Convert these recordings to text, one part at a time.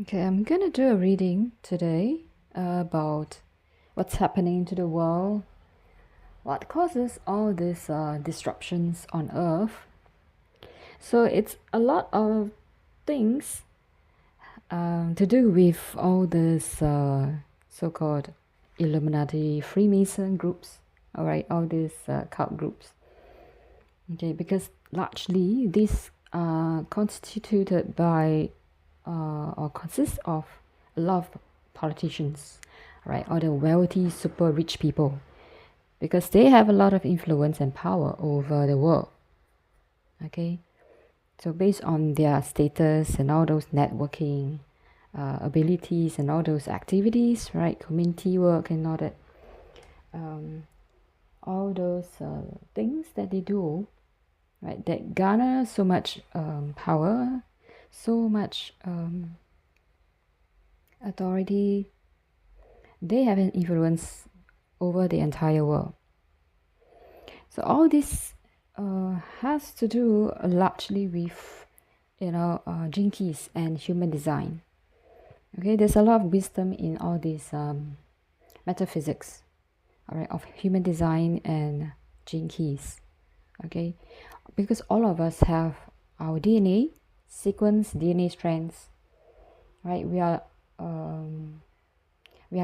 Okay, I'm gonna do a reading today about what's happening to the world, what causes all these disruptions on Earth. So it's a lot of things to do with all these so-called Illuminati Freemason groups, all right, all these cult groups. Okay, because largely these are constituted by or consist of a lot of politicians, right, or the wealthy, super rich people, because they have a lot of influence and power over the world. Okay, so based on their status and all those networking abilities and all those activities, right, community work and all that, all those things that they do, right, that garner so much power, so much authority. They have an influence over the entire world. So all this has to do largely with, gene keys and human design. Okay, there's a lot of wisdom in all these metaphysics, all right, of human design and gene keys. Okay, because all of us have our DNA sequence, DNA strands, right? We have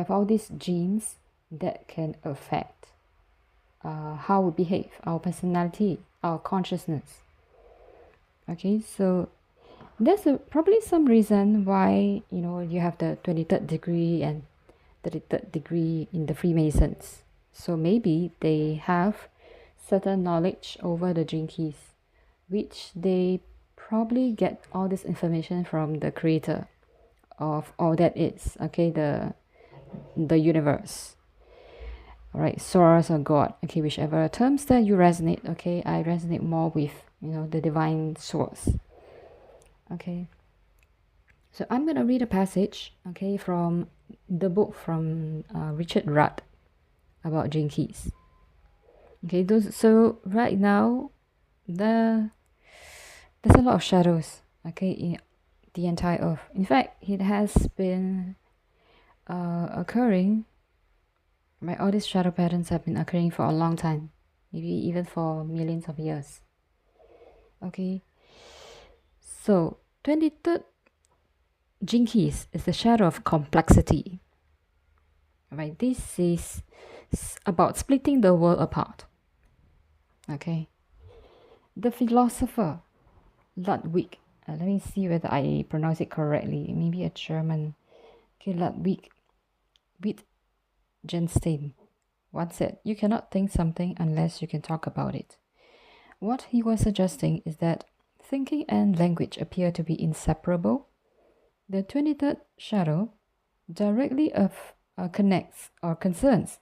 all these genes that can affect how we behave, our personality, our consciousness. Okay, so there's probably some reason why you have the 23rd degree and 33rd degree in the Freemasons. So maybe they have certain knowledge over the gene keys, which they probably get all this information from the creator of all that is, okay, the universe. All right, source or God, okay, whichever terms that you resonate. Okay, I resonate more with the divine source. Okay, so I'm gonna read a passage, okay, from the book from Richard Rudd about gene keys. Okay, so right now there's a lot of shadows, okay, in the entire earth. In fact, it has been occurring, right? All these shadow patterns have been occurring for a long time, maybe even for millions of years. Okay, so 23rd gene keys is the shadow of complexity, right? This is about splitting the world apart. Okay, the philosopher Ludwig, let me see whether I pronounce it correctly, maybe a German. Okay, Ludwig Wittgenstein once said, "You cannot think something unless you can talk about it." What he was suggesting is that thinking and language appear to be inseparable. The 23rd shadow directly connects or concerns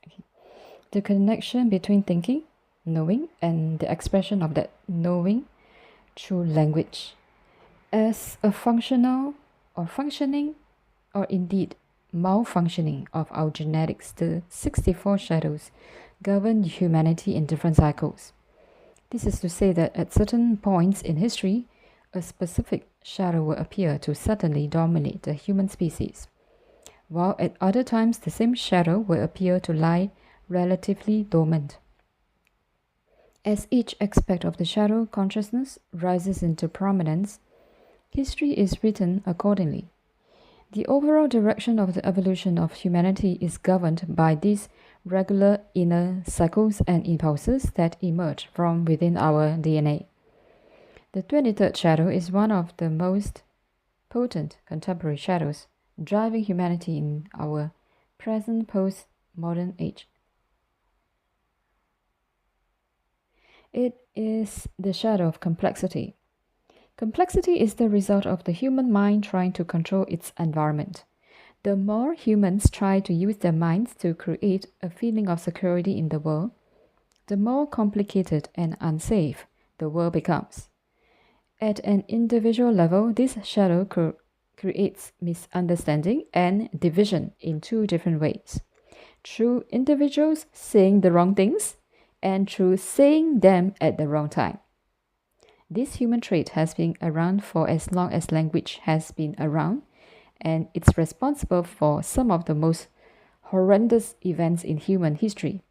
the connection between thinking, knowing, and the expression of that knowing through language. As a functional or functioning or indeed malfunctioning of our genetics, the 64 shadows govern humanity in different cycles. This is to say that at certain points in history, a specific shadow will appear to suddenly dominate the human species, while at other times the same shadow will appear to lie relatively dormant. As each aspect of the shadow consciousness rises into prominence, history is written accordingly. The overall direction of the evolution of humanity is governed by these regular inner cycles and impulses that emerge from within our DNA. The 23rd shadow is one of the most potent contemporary shadows driving humanity in our present post-modern age. It is the shadow of complexity. Complexity is the result of the human mind trying to control its environment. The more humans try to use their minds to create a feeling of security in the world, the more complicated and unsafe the world becomes. At an individual level, this shadow creates misunderstanding and division in two different ways. Through individuals saying the wrong things and through saying them at the wrong time. This human trait has been around for as long as language has been around, and it's responsible for some of the most horrendous events in human history.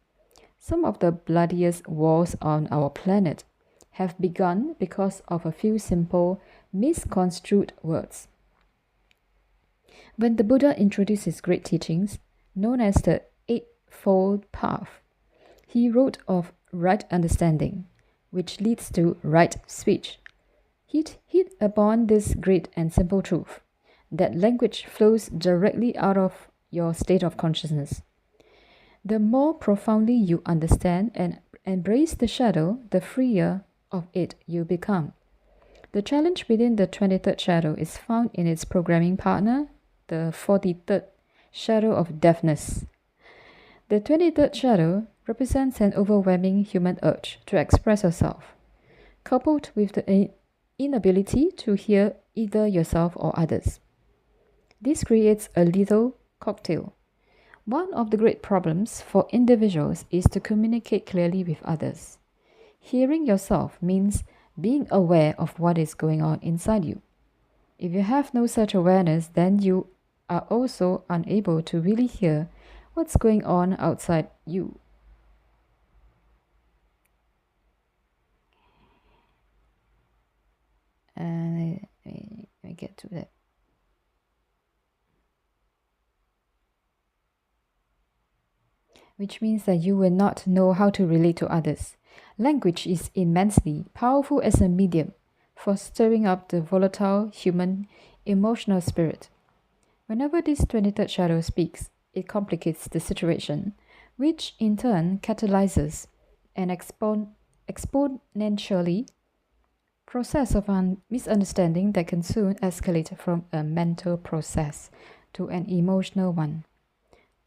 Some of the bloodiest wars on our planet have begun because of a few simple, misconstrued words. When the Buddha introduced his great teachings, known as the Eightfold Path, he wrote of right understanding, which leads to right speech. He hit upon this great and simple truth, that language flows directly out of your state of consciousness. The more profoundly you understand and embrace the shadow, the freer of it you become. The challenge within the 23rd shadow is found in its programming partner, the 43rd shadow of deafness. The 23rd shadow represents an overwhelming human urge to express yourself, coupled with the inability to hear either yourself or others. This creates a lethal cocktail. One of the great problems for individuals is to communicate clearly with others. Hearing yourself means being aware of what is going on inside you. If you have no such awareness, then you are also unable to really hear what's going on outside you. And I get to that. Which means that you will not know how to relate to others. Language is immensely powerful as a medium for stirring up the volatile human emotional spirit. Whenever this 23rd shadow speaks, it complicates the situation, which in turn catalyzes an exponentially process of misunderstanding that can soon escalate from a mental process to an emotional one.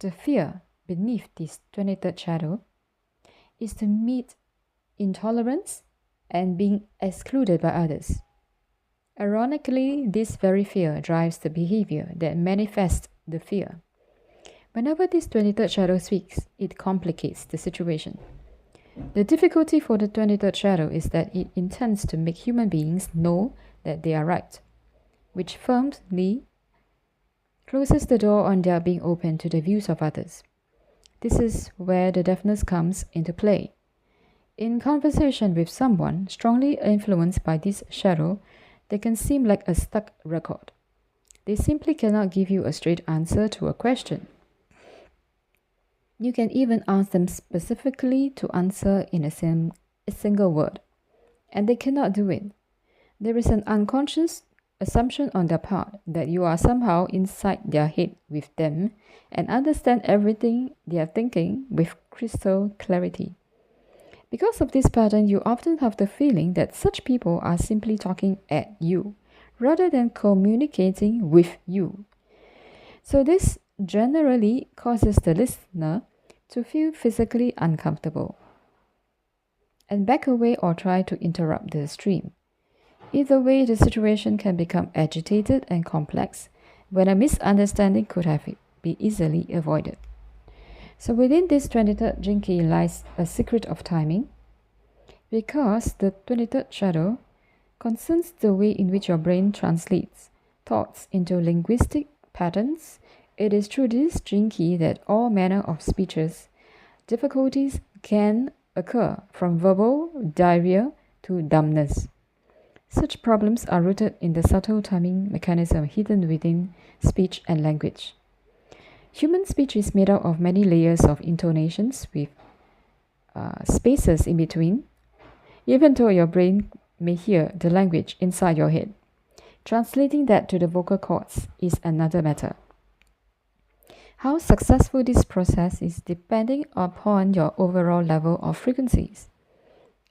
The fear beneath this 23rd shadow is to meet intolerance and being excluded by others. Ironically, this very fear drives the behavior that manifests the fear. Whenever this 23rd shadow speaks, it complicates the situation. The difficulty for the 23rd shadow is that it intends to make human beings know that they are right, which firmly closes the door on their being open to the views of others. This is where the deafness comes into play. In conversation with someone strongly influenced by this shadow, they can seem like a stuck record. They simply cannot give you a straight answer to a question. You can even ask them specifically to answer in a single word, and they cannot do it. There is an unconscious assumption on their part that you are somehow inside their head with them and understand everything they are thinking with crystal clarity. Because of this pattern, you often have the feeling that such people are simply talking at you rather than communicating with you. So this generally causes the listener to feel physically uncomfortable and back away or try to interrupt the stream. Either way, the situation can become agitated and complex when a misunderstanding could have been easily avoided. So within this 23rd Jinki lies a secret of timing, because the 23rd shadow concerns the way in which your brain translates thoughts into linguistic patterns. It is through this Jinki that all manner of speeches difficulties can occur, from verbal diarrhea to dumbness. Such problems are rooted in the subtle timing mechanism hidden within speech and language. Human speech is made up of many layers of intonations with spaces in between, even though your brain may hear the language inside your head. Translating that to the vocal cords is another matter. How successful this process is depending upon your overall level of frequencies.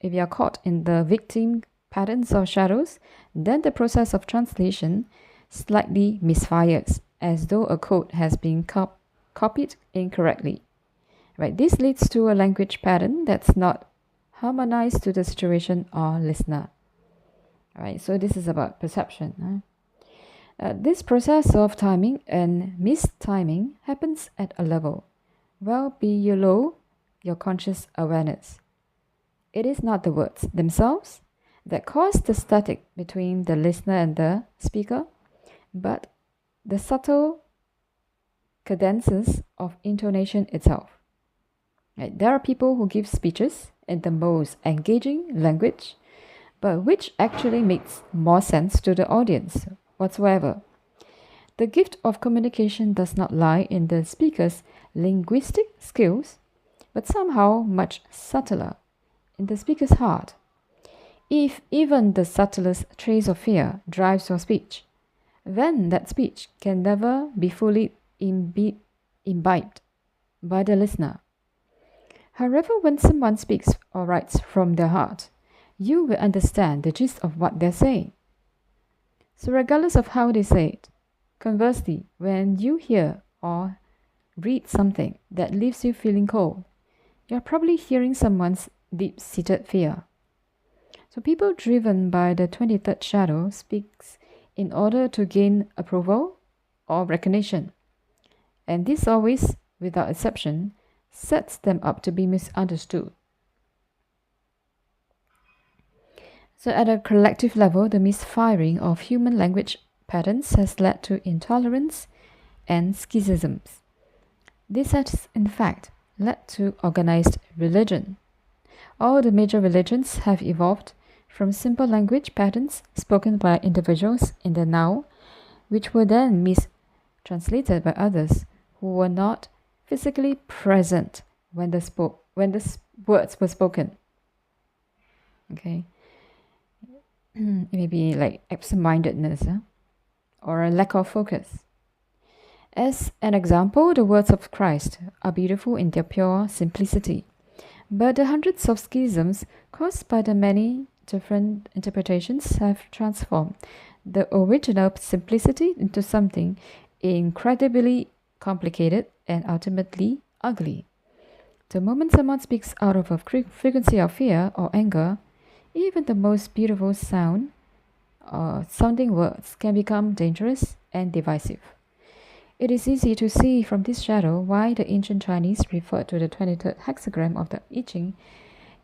If you are caught in the victim patterns of shadows, then the process of translation slightly misfires, as though a code has been copied incorrectly. Right? This leads to a language pattern that's not harmonized to the situation or listener. All right, so this is about perception. This process of timing and mistiming happens at a level well below your conscious awareness. It is not the words themselves that cause the static between the listener and the speaker, but the subtle cadences of intonation itself. Right? There are people who give speeches in the most engaging language, but which actually makes more sense to the audience whatsoever. The gift of communication does not lie in the speaker's linguistic skills, but somehow much subtler in the speaker's heart. If even the subtlest trace of fear drives your speech, then that speech can never be fully imbibed by the listener. However, when someone speaks or writes from their heart, you will understand the gist of what they're saying. So regardless of how they say it, conversely, when you hear or read something that leaves you feeling cold, you're probably hearing someone's deep-seated fear. So people driven by the 23rd shadow speaks in order to gain approval or recognition. And this always, without exception, sets them up to be misunderstood. So at a collective level, the misfiring of human language patterns has led to intolerance and schisms. This has, in fact, led to organized religion. All the major religions have evolved from simple language patterns spoken by individuals in the now, which were then mistranslated by others who were not physically present when the words were spoken. Okay, maybe like absent-mindedness or a lack of focus. As an example, the words of Christ are beautiful in their pure simplicity, but the hundreds of schisms caused by the many different interpretations have transformed the original simplicity into something incredibly complicated and ultimately ugly. The moment someone speaks out of a frequency of fear or anger, even the most beautiful sounding words can become dangerous and divisive. It is easy to see from this shadow why the ancient Chinese referred to the 23rd hexagram of the I Ching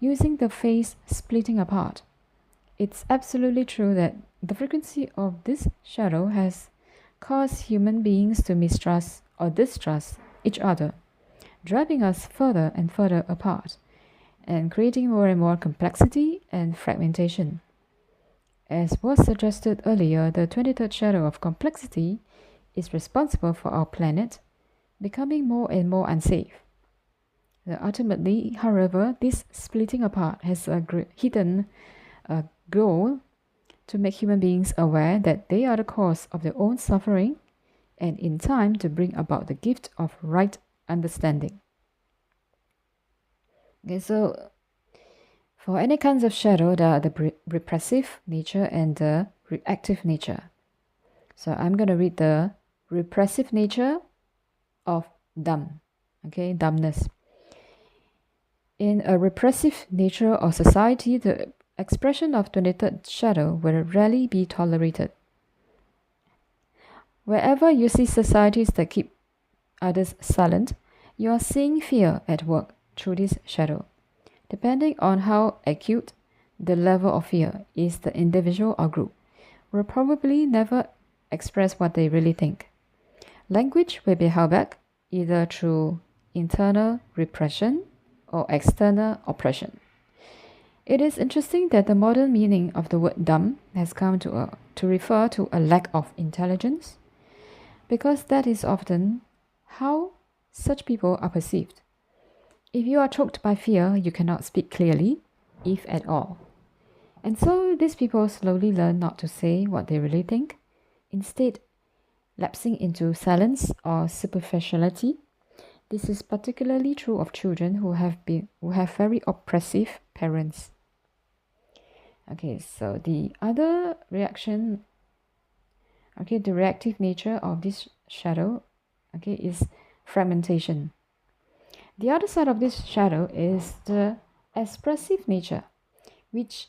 using the face splitting apart. It's absolutely true that the frequency of this shadow has caused human beings to mistrust or distrust each other, driving us further and further apart, and creating more and more complexity and fragmentation. As was suggested earlier, the 23rd shadow of complexity is responsible for our planet becoming more and more unsafe. Ultimately, however, this splitting apart has a hidden goal to make human beings aware that they are the cause of their own suffering and in time to bring about the gift of right understanding. Okay, so for any kinds of shadow, there are the repressive nature and the reactive nature. So I'm going to read the repressive nature of dumb, okay, dumbness. In a repressive nature of society, the expression of 23rd shadow will rarely be tolerated. Wherever you see societies that keep others silent, you are seeing fear at work through this shadow. Depending on how acute the level of fear is, the individual or group will probably never express what they really think. Language will be held back either through internal repression or external oppression. It is interesting that the modern meaning of the word dumb has come to refer to a lack of intelligence, because that is often how such people are perceived. If you are choked by fear, you cannot speak clearly, if at all. And so these people slowly learn not to say what they really think, instead lapsing into silence or superficiality. This is particularly true of children who have very oppressive parents. Okay, so the other reaction, okay, the reactive nature of this shadow, okay, is fragmentation. The other side of this shadow is the expressive nature, which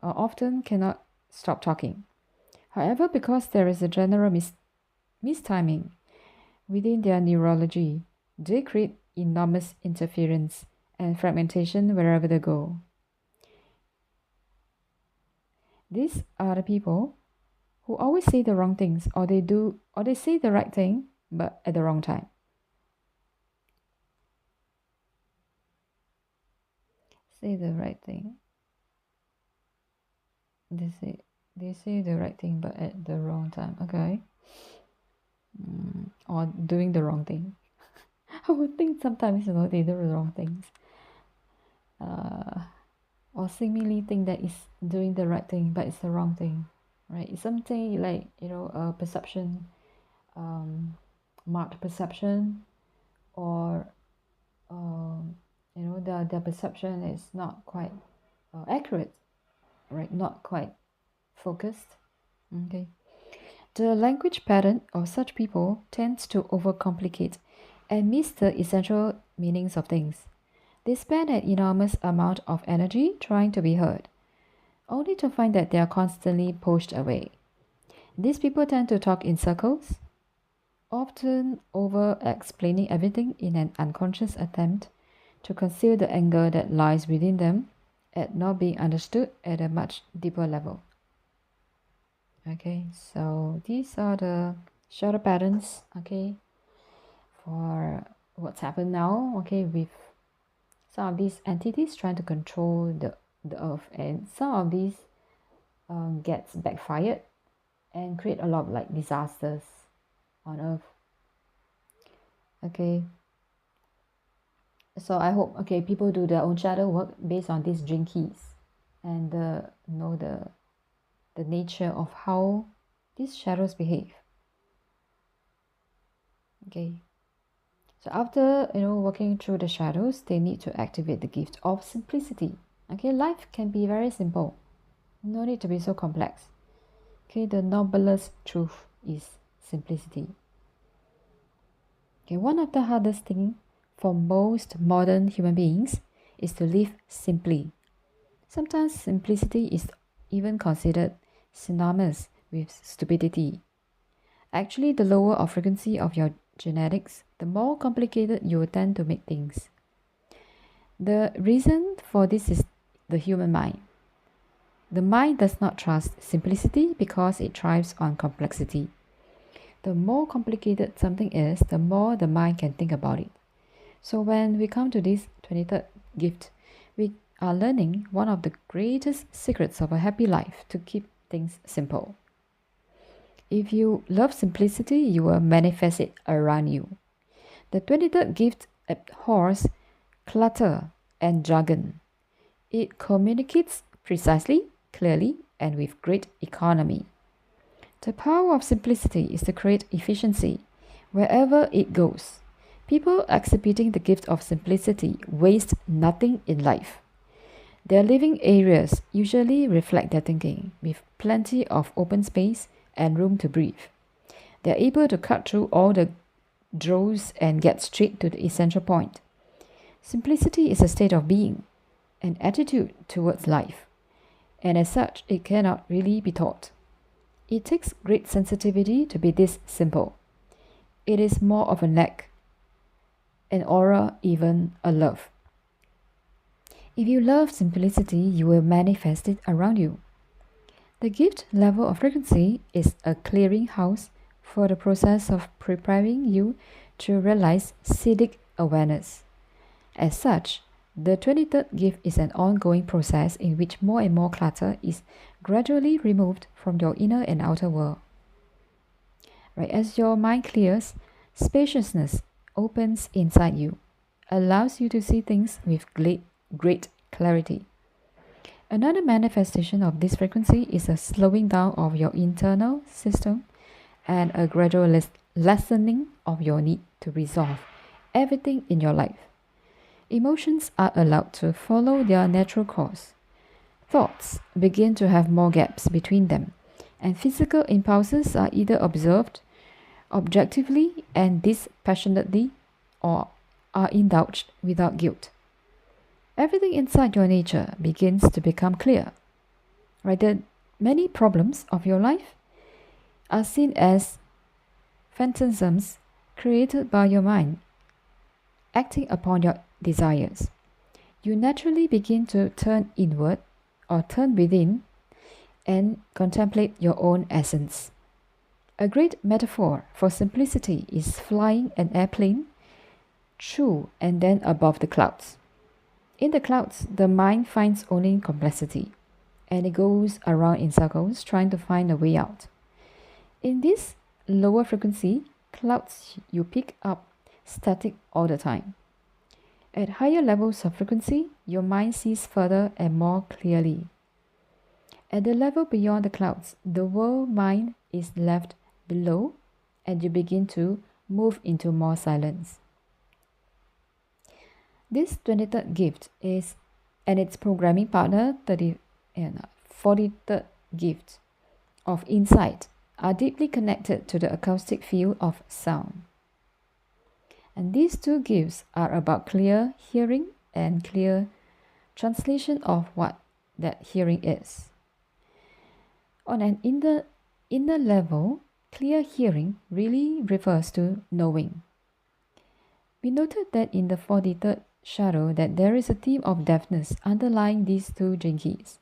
often cannot stop talking. However, because there is a general mistiming within their neurology, they create enormous interference and fragmentation wherever they go. These are the people who always say the wrong things, or they say the right thing but at the wrong time. Say the right thing. They say the right thing but at the wrong time. Okay. Or doing the wrong thing. I would think sometimes they do the wrong things. Or seemingly think that it's doing the right thing but it's the wrong thing, right? It's something like a perception, marked perception, or their perception is not quite accurate, right? Not quite focused. Okay. The language pattern of such people tends to overcomplicate and miss the essential meanings of things. They spend an enormous amount of energy trying to be heard, only to find that they are constantly pushed away. These people tend to talk in circles, often over explaining everything in an unconscious attempt to conceal the anger that lies within them at not being understood at a much deeper level. Okay, so these are the shadow patterns, okay, for what's happened now, okay, with some of these entities trying to control the earth, and some of these gets backfired and create a lot of like disasters on earth. Okay, so I hope people do their own shadow work based on these dream keys and know the nature of how these shadows behave. Okay, so after working through the shadows, they need to activate the gift of simplicity. Okay, life can be very simple, no need to be so complex. Okay, the noblest truth is simplicity. Okay, one of the hardest things for most modern human beings is to live simply. Sometimes simplicity is even considered synonymous with stupidity. Actually, the lower the frequency of your genetics, the more complicated you will tend to make things. The reason for this is the human mind. The mind does not trust simplicity because it thrives on complexity. The more complicated something is, the more the mind can think about it. So when we come to this 23rd gift, we are learning one of the greatest secrets of a happy life: to keep things simple. If you love simplicity, you will manifest it around you. The 23rd gift abhors clutter and jargon. It communicates precisely, clearly, and with great economy. The power of simplicity is to create efficiency wherever it goes. People exhibiting the gift of simplicity waste nothing in life. Their living areas usually reflect their thinking, with plenty of open space and room to breathe. They are able to cut through all the dross and get straight to the essential point. Simplicity is a state of being, an attitude towards life, and as such, it cannot really be taught. It takes great sensitivity to be this simple. It is more of a knack, an aura, even a love. If you love simplicity, you will manifest it around you. The gift level of frequency is a clearinghouse for the process of preparing you to realize Siddhic awareness. As such, the 23rd gift is an ongoing process in which more and more clutter is gradually removed from your inner and outer world. Right, as your mind clears, spaciousness opens inside you, allows you to see things with great clarity. Another manifestation of this frequency is a slowing down of your internal system and a gradual lessening of your need to resolve everything in your life. Emotions are allowed to follow their natural course. Thoughts begin to have more gaps between them, and physical impulses are either observed objectively and dispassionately or are indulged without guilt. Everything inside your nature begins to become clear. Right? The many problems of your life are seen as phantasms created by your mind, acting upon your desires. You naturally begin to turn inward or turn within and contemplate your own essence. A great metaphor for simplicity is flying an airplane through and then above the clouds. In the clouds, the mind finds only complexity, and it goes around in circles trying to find a way out. In this lower frequency clouds, you pick up static all the time. At higher levels of frequency, your mind sees further and more clearly. At the level beyond the clouds, the world mind is left below, and you begin to move into more silence. This 23rd gift is and its programming partner 30 and 43rd gift of insight are deeply connected to the acoustic field of sound. And these two gifts are about clear hearing and clear translation of what that hearing is. On an inner level, clear hearing really refers to knowing. We noted that in the 43rd shadow that there is a theme of deafness underlying these two jinkies.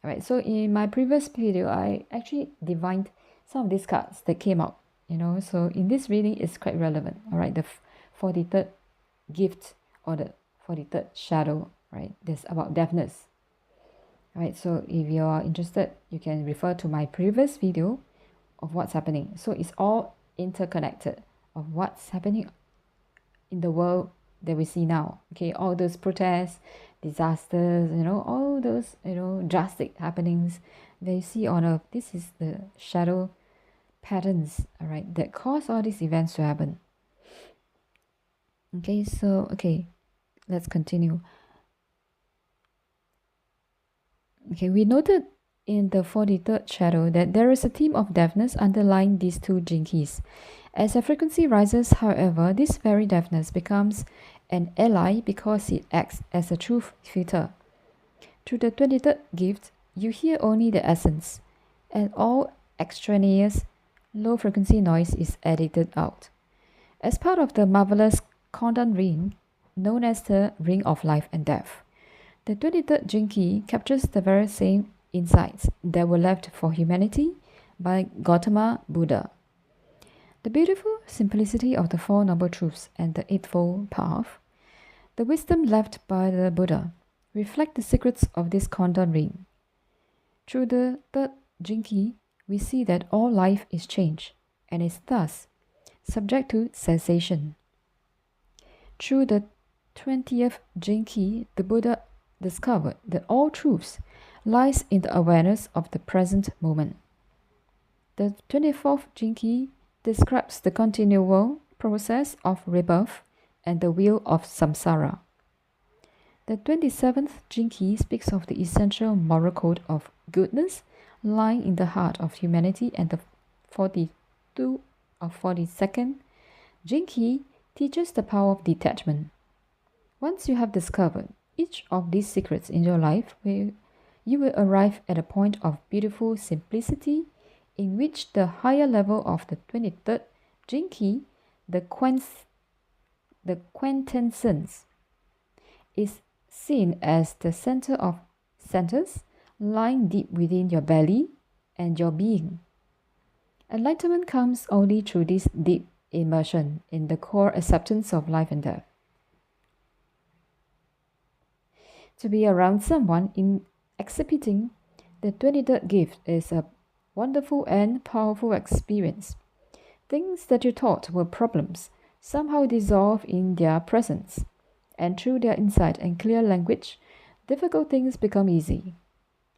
Alright, so in my previous video, I actually divined some of these cards that came out, so in this reading it's quite relevant. Alright, the 43rd gift or the 43rd shadow, right, this about deafness. Alright, so if you are interested, you can refer to my previous video of what's happening. So it's all interconnected of what's happening in the world that we see now. Okay, all those protests, disasters, all those, drastic happenings that you see on Earth. This is the shadow patterns, all right, that cause all these events to happen. Okay, so, let's continue. Okay, we noted in the 43rd shadow that there is a theme of deafness underlying these two jinkies. As the frequency rises, however, this very deafness becomes an ally because it acts as a truth filter. Through the 23rd gift, you hear only the essence, and all extraneous low-frequency noise is edited out. As part of the marvelous quantum ring, known as the Ring of Life and Death, the 23rd jinki captures the very same insights that were left for humanity by Gautama Buddha. The beautiful simplicity of the Four Noble Truths and the Eightfold Path, the wisdom left by the Buddha, reflect the secrets of this quantum ring. Through the third jinki, we see that all life is change and is thus subject to cessation. Through the 20th jinki, the Buddha discovered that all truths lies in the awareness of the present moment. The 24th jinki describes the continual process of rebirth and the wheel of samsara. The 27th jinki speaks of the essential moral code of goodness lying in the heart of humanity, and the 42nd jinki teaches the power of detachment. Once you have discovered each of these secrets in your life, you will arrive at a point of beautiful simplicity in which the higher level of the 23rd jinki, the quintessence, is seen as the center of centers lying deep within your belly and your being. Enlightenment comes only through this deep immersion in the core acceptance of life and death. To be around someone in exhibiting the 23rd gift is a wonderful and powerful experience. Things that you thought were problems somehow dissolve in their presence, and through their insight and clear language, difficult things become easy.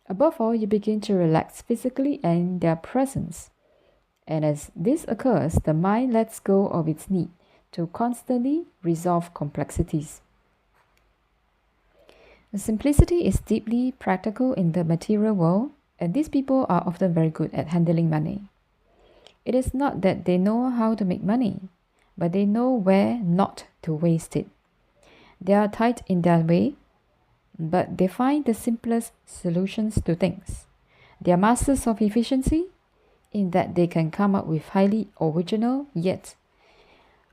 Above all, you begin to relax physically in their presence. And as this occurs, the mind lets go of its need to constantly resolve complexities. The simplicity is deeply practical in the material world, and these people are often very good at handling money. It is not that they know how to make money, but they know where not to waste it. They are tight in their way, but they find the simplest solutions to things. They are masters of efficiency in that they can come up with highly original yet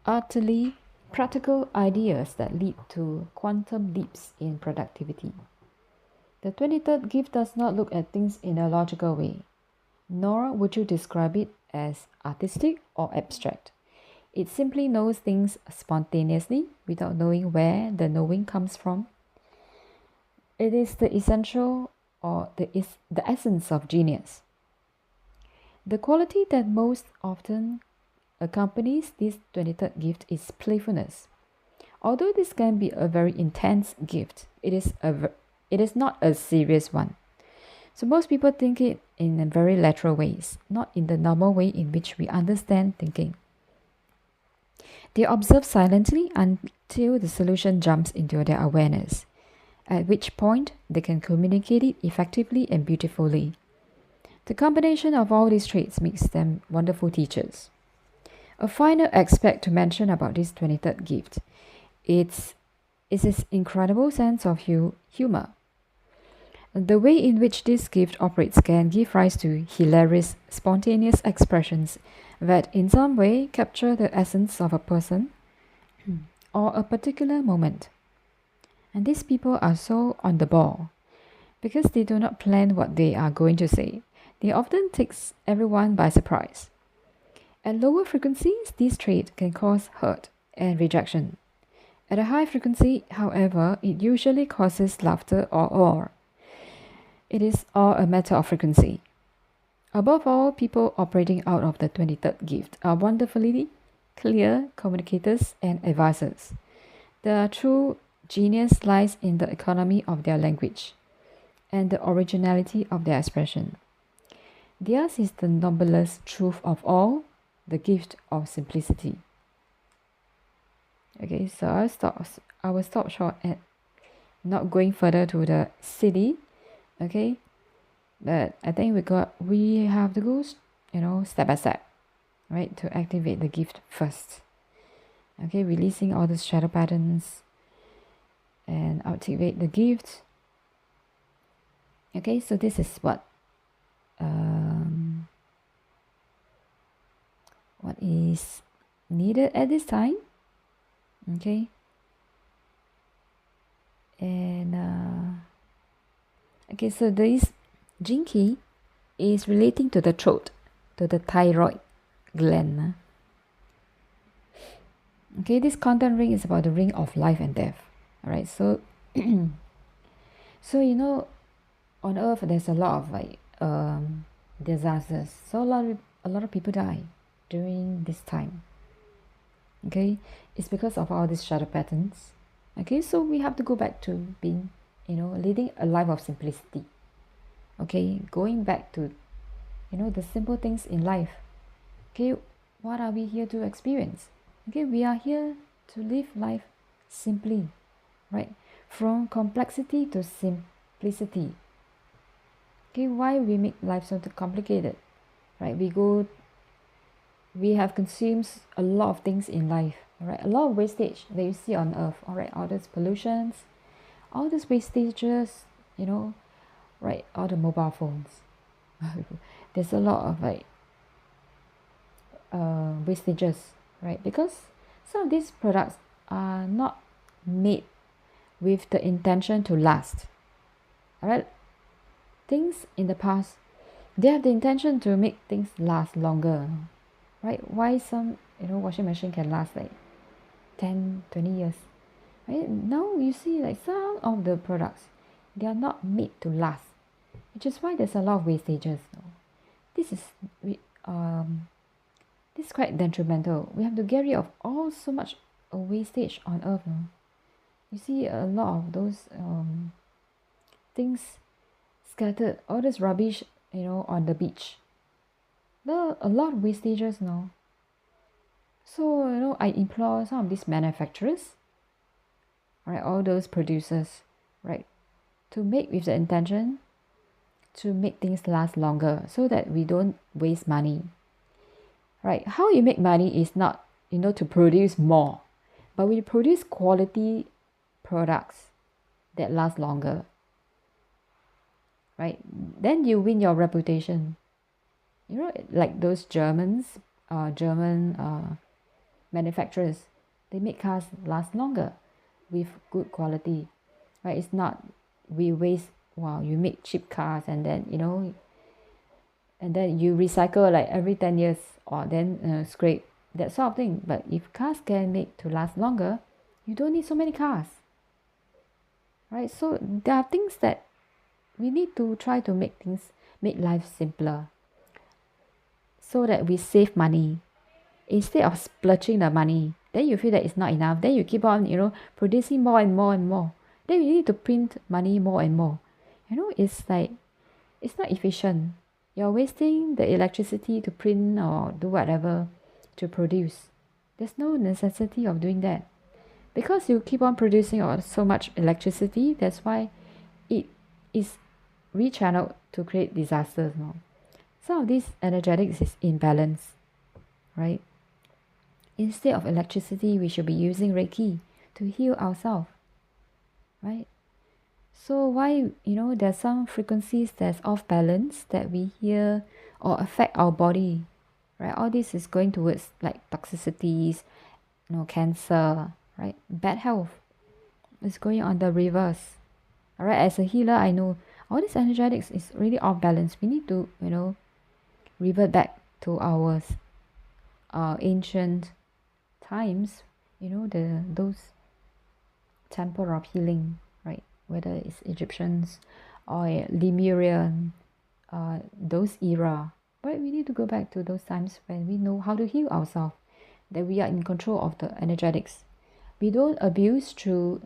utterly practical ideas that lead to quantum leaps in productivity. The 23rd gift does not look at things in a logical way, nor would you describe it as artistic or abstract. It simply knows things spontaneously without knowing where the knowing comes from. It is the essential or the essence of genius. The quality that most often accompanies this 23rd gift is playfulness. Although this can be a very intense gift, it is not a serious one. So most people think it in a very lateral ways, not in the normal way in which we understand thinking. They observe silently until the solution jumps into their awareness, at which point they can communicate it effectively and beautifully. The combination of all these traits makes them wonderful teachers. A final aspect to mention about this 23rd gift is its incredible sense of humor. The way in which this gift operates can give rise to hilarious, spontaneous expressions that in some way capture the essence of a person or a particular moment. And these people are so on the ball because they do not plan what they are going to say. They often takes everyone by surprise. At lower frequencies, this trait can cause hurt and rejection. At a high frequency, however, it usually causes laughter or awe. It is all a matter of frequency. Above all, people operating out of the 23rd gift are wonderfully clear communicators and advisors. Their true genius lies in the economy of their language and the originality of their expression. Theirs is the noblest truth of all, the gift of simplicity. Okay, so I will stop short at not going further to the city. Okay, but I think we have to go step by step, right, to activate the gift first. Okay, releasing all the shadow patterns and activate the gift. Okay, so this is what is needed at this time. Okay, and okay, so this gene key is relating to the throat, to the thyroid gland. Okay, this content ring is about the ring of life and death. All right, so so on Earth there's a lot of disasters. So a lot of people die during this time. Okay, it's because of all these shadow patterns. Okay, so we have to go back to being leading a life of simplicity. Okay, going back to the simple things in life. Okay, what are we here to experience? Okay, we are here to live life simply, right? From complexity to simplicity. Okay, why we make life so complicated, right? We have consumed a lot of things in life, right? A lot of wastage that you see on Earth, all right? All these pollutions, all these wastages, right? All the mobile phones. There's a lot of wastages, right? Because some of these products are not made with the intention to last. All right, things in the past, they have the intention to make things last longer, right? Why some washing machine can last 10, 20 years, right? Now you see some of the products, they are not made to last, which is why there's a lot of wastages. This is this is quite detrimental. We have to get rid of all so much wastage on Earth. You see a lot of those things scattered, all this rubbish, on the beach. There are a lot of wastages now. So, I implore some of these manufacturers, right, all those producers, right, to make with the intention to make things last longer so that we don't waste money. Right, how you make money is not, to produce more, but we produce quality products that last longer. Right, then you win your reputation. Like those German manufacturers, they make cars last longer with good quality. Right, it's not we waste wow, you make cheap cars and then, and then you recycle like every 10 years or then scrape, that sort of thing. But if cars can make to last longer, you don't need so many cars, right? So there are things that we need to try to make life simpler so that we save money instead of splurging the money. Then you feel that it's not enough, then you keep on producing more and more and more, then you need to print money more and more. It's like, it's not efficient. You're wasting the electricity to print or do whatever to produce. There's no necessity of doing that, because you keep on producing so much electricity. That's why it is rechanneled to create disasters. Some of these energetics is imbalance, right? Instead of electricity, we should be using Reiki to heal ourselves, right? So why, there's some frequencies that's off balance that we hear or affect our body, right? All this is going towards like toxicities, cancer, right? Bad health is going on the reverse. All right, as a healer, I know all this energetics is really off balance. We need to, revert back to our ancient times, those temple of healing, right? Whether it's Egyptians or Lemurian, those era, but we need to go back to those times when we know how to heal ourselves, that we are in control of the energetics. We don't abuse through,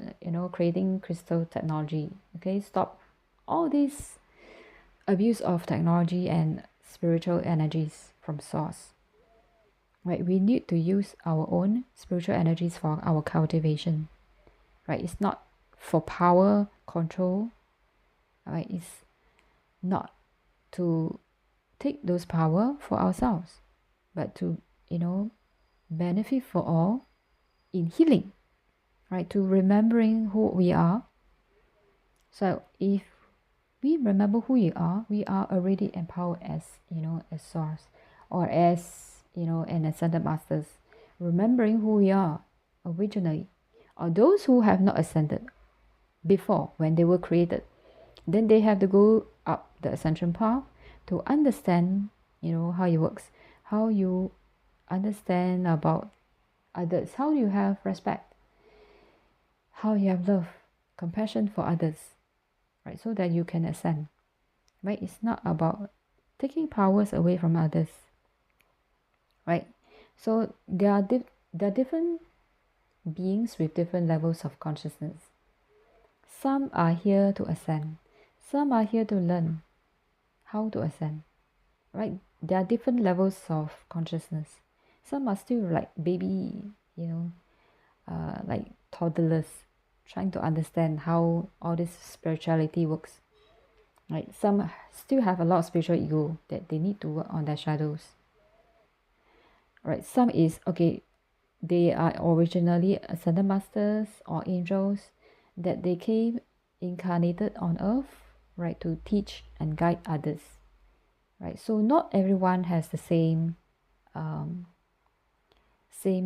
creating crystal technology. Okay, stop all this abuse of technology and spiritual energies from source. Right, we need to use our own spiritual energies for our cultivation. Right, it's not for power control. Right, it's not to take those power for ourselves, but to benefit for all in healing. Right, to remembering who we are. So if we remember who we are already empowered as as source, or as an ascended masters. Remembering who we are originally, or those who have not ascended before when they were created, then they have to go up the ascension path to understand how it works, how you understand about others, how you have respect, how you have love, compassion for others, right? So that you can ascend, right? It's not about taking powers away from others, right? So there are different beings with different levels of consciousness. Some are here to ascend, some are here to learn how to ascend, right? There are different levels of consciousness. Some are still like baby, like toddlers, trying to understand how all this spirituality works. Right? Some still have a lot of spiritual ego that they need to work on their shadows. Right? Some is okay, they are originally ascended masters or angels that they came incarnated on earth, right, to teach and guide others. Right? So not everyone has the same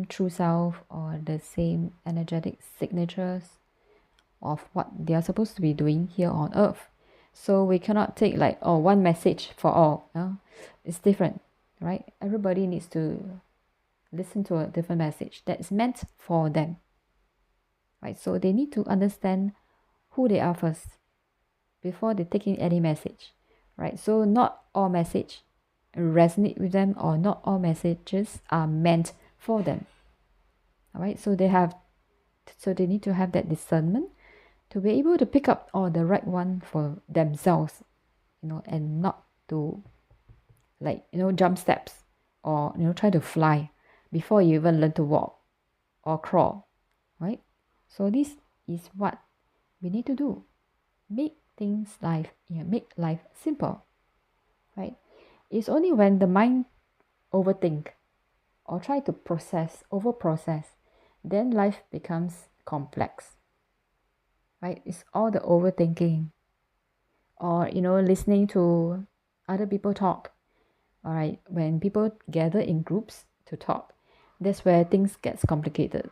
true self or the same energetic signatures of what they are supposed to be doing here on earth. So we cannot take like, one message for all. It's different, right? Everybody needs to listen to a different message that is meant for them, right? So they need to understand who they are first before they take in any message, right? So not all message resonate with them, or not all messages are meant for them. All right, so they need to have that discernment to be able to pick up the right one for themselves, and not to like jump steps, or try to fly before you even learn to walk or crawl, right? So this is what we need to do. Make life simple, right? It's only when the mind overthink or try to over process, then life becomes complex, right? It's all the overthinking, or listening to other people talk. All right, when people gather in groups to talk, that's where things gets complicated.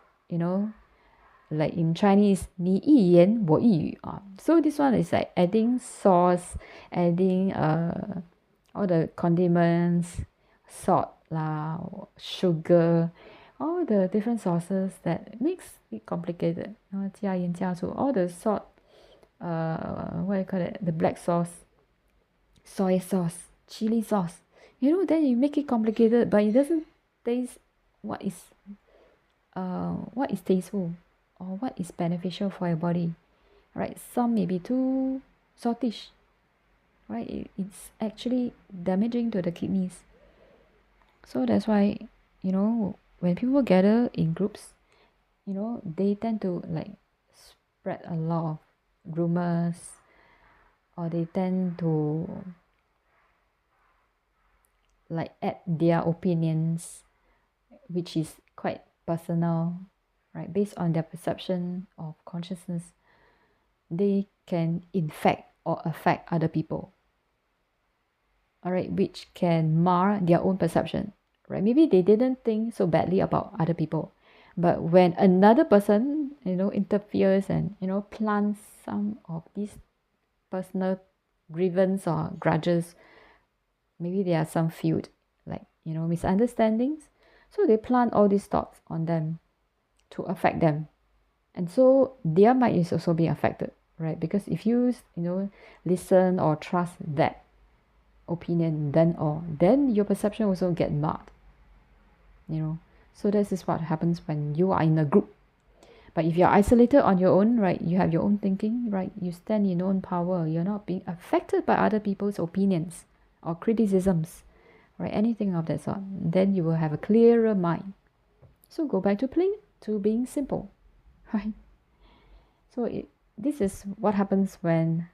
like in Chinese 你一言我一语 so this one is like adding sauce, adding all the condiments, salt lah, sugar, all the different sauces that makes it complicated. 加盐加醋 all the salt, what you call it, the black sauce, soy sauce, chili sauce, then you make it complicated, but it doesn't taste what is tasteful or what is beneficial for your body, right? Some may be too saltish, right? It's actually damaging to the kidneys. So that's why, when people gather in groups, they tend to like spread a lot of rumors, or they tend to like add their opinions, which is quite personal, right? Based on their perception of consciousness, they can infect or affect other people, all right, which can mar their own perception, right? Maybe they didn't think so badly about other people, but when another person, interferes and, plants some of these personal grievance or grudges, maybe there are some feud, like, misunderstandings, so they plant all these thoughts on them to affect them, and so their mind is also being affected, right? Because if you listen or trust that opinion, then your perception also get marred, so this is what happens when you are in a group. But if you're isolated on your own, right, you have your own thinking, right, you stand in your own power, you're not being affected by other people's opinions or criticisms, right, anything of that sort, then you will have a clearer mind. So go back to being simple, right? So this is what happens when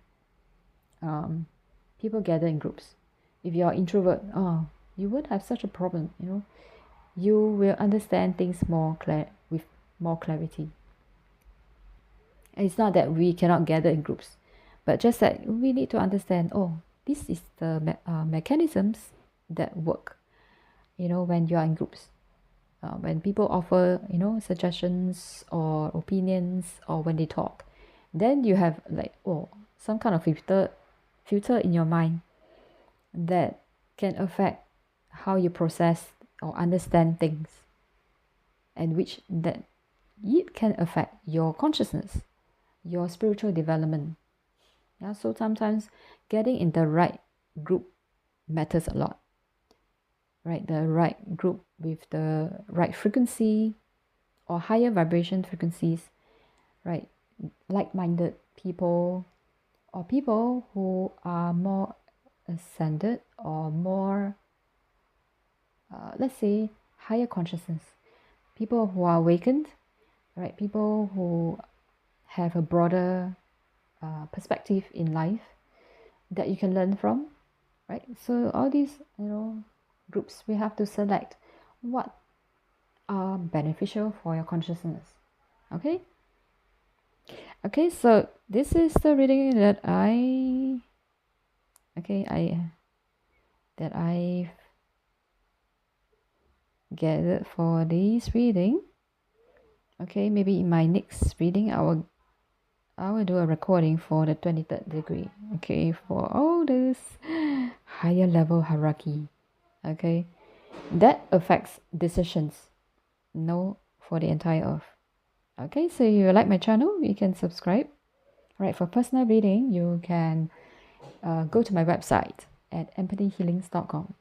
people gather in groups. If you're introvert, you won't have such a problem, you will understand things with more clarity. And it's not that we cannot gather in groups, but just that we need to understand, this is the mechanisms that work, when you are in groups. When people offer, suggestions or opinions, or when they talk, then you have like, some kind of filter in your mind that can affect how you process or understand things, and which that it can affect your consciousness, your spiritual development. Yeah, so sometimes getting in the right group matters a lot, right? The right group with the right frequency or higher vibration frequencies, right? Like-minded people, or people who are more ascended or more, let's say, higher consciousness, people who are awakened, right? People who have a broader perspective in life that you can learn from, right? So all these, groups, we have to select what are beneficial for your consciousness. Okay, so this is the reading that I gathered for this reading. Okay, maybe in my next reading I will do a recording for the 23rd degree, okay, for all this higher level hierarchy, okay, that affects decisions, for the entire earth. Okay, so if you like my channel, you can subscribe. Right, for personal reading, you can go to my website at empathyhealings.com.